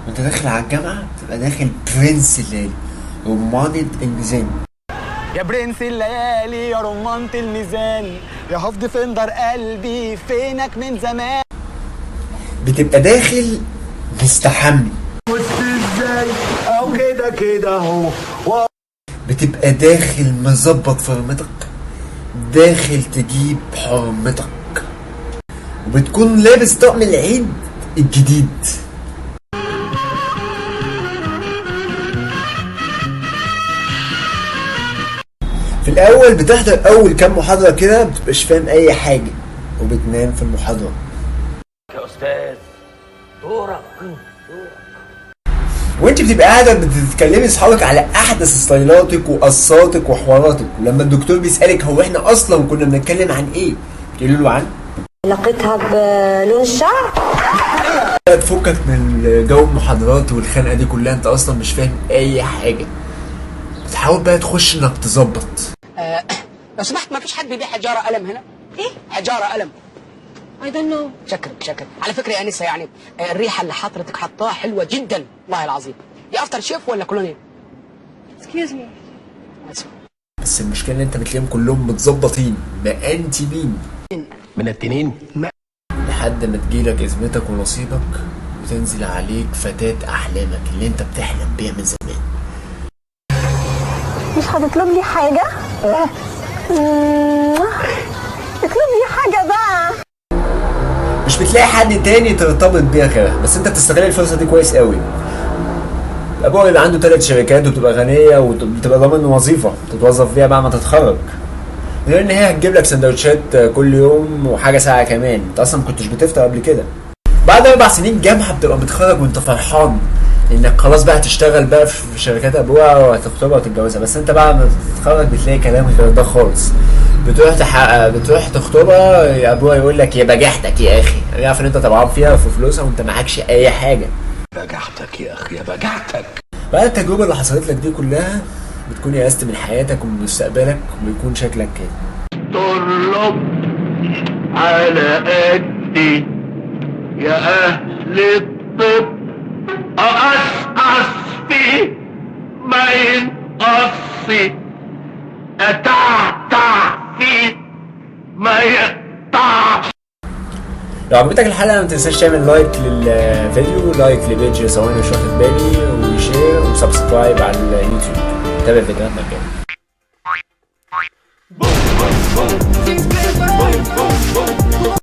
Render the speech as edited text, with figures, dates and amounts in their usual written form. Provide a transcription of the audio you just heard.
وانت داخل على الجامعة تبقى داخل برنس الليالي، رمانة الميزان. يا برنس الليالي يا رمانة الميزان، يا هاف ديفندر قلبي فينك من زمان. بتبقى داخل مستحمي ازاي او كده كده اهو. بتبقى داخل مظبط فرمتك، داخل تجيب حرمتك، وبتكون لابس طقم العيد الجديد. في الاول بتحضر اول كام محاضرة كده مبتبقاش فاهم اي حاجة وبتنام في المحاضرة. يا استاذ دورك. وانت بتبقى قاعدة بتتكلمي اصحابك على احدث ستايلاتك وقصاتك وحواراتك، ولما الدكتور بيسألك هو احنا اصلا كنا بنتكلم عن ايه، بتقولي له عن علاقتها بلون الشعر. تفكك من جو المحاضرات والخنقة دي كلها، انت اصلا مش فاهم اي حاجة، بتحاول بقى تخش انك تظبط. لو سمحت ما فيش حد بيبيع حجاره قلم هنا؟ ايه؟ حجاره قلم. I don't know. شكرا على فكره يا انسه، يعني الريحه اللي حضرتك حطاها حلوه جدا والله العظيم. دي افتر شيف ولا كولونيا؟ Excuse me. اسف. بس المشكلة ان انت بتلاقيهم كلهم متظبطين مأنتبين من التنين لحد ما تجيلك ازمتك ونصيبك وتنزل عليك فتاة احلامك اللي انت بتحلم بيها من زمان. مش هتطلب لي حاجة؟ اطلب لي حاجة بقى. مش بتلاقي حد تاني ترتبط بيها غيرها، بس انت بتستغل الفرصة دي كويس قوي. ابوها بيبقى عنده 3 شركات وبتبقى غنية وبتبقى ضامن وظيفة تتوظف فيها بعد ما تتخرج، غير ان هي هتجيب لك سندوتشات كل يوم وحاجة ساعة كمان. انت اصلا ما كنتش بتفطر قبل كده. بعد 4 سنين جامعة بتبقى متخرج وانت فرحان انك خلاص بقى هتشتغل بقى في شركات ابوها وهتخطبها وتتجوزها، بس انت بعد ما تتخرج بتلاقي كلام غير ده خالص. بتروح تخطبها، ابوها يقول لك يا بجحتك يا اخي، يعرف ان انت طبعا فيها في فلوسها وانت معكش اي حاجة. بجحتك يا اخي يا بجحتك. بعد التجربة اللي حصلت لك دي كلها بتكون يأست من حياتك ومن مستقبلك وبيكون شكلك كده. طلب على قدي يا أهل الطب، أقصقص فيه ما ينقصي، أتعتع فيه ما يقطعش. لو عجبتك الحلقة ما تنساش تعمل لايك للفيديو، لايك لبيج ثواني مش واخد بالي، وشير وسبسكرايب على اليوتيوب. تابع فيديوهاتنا كده.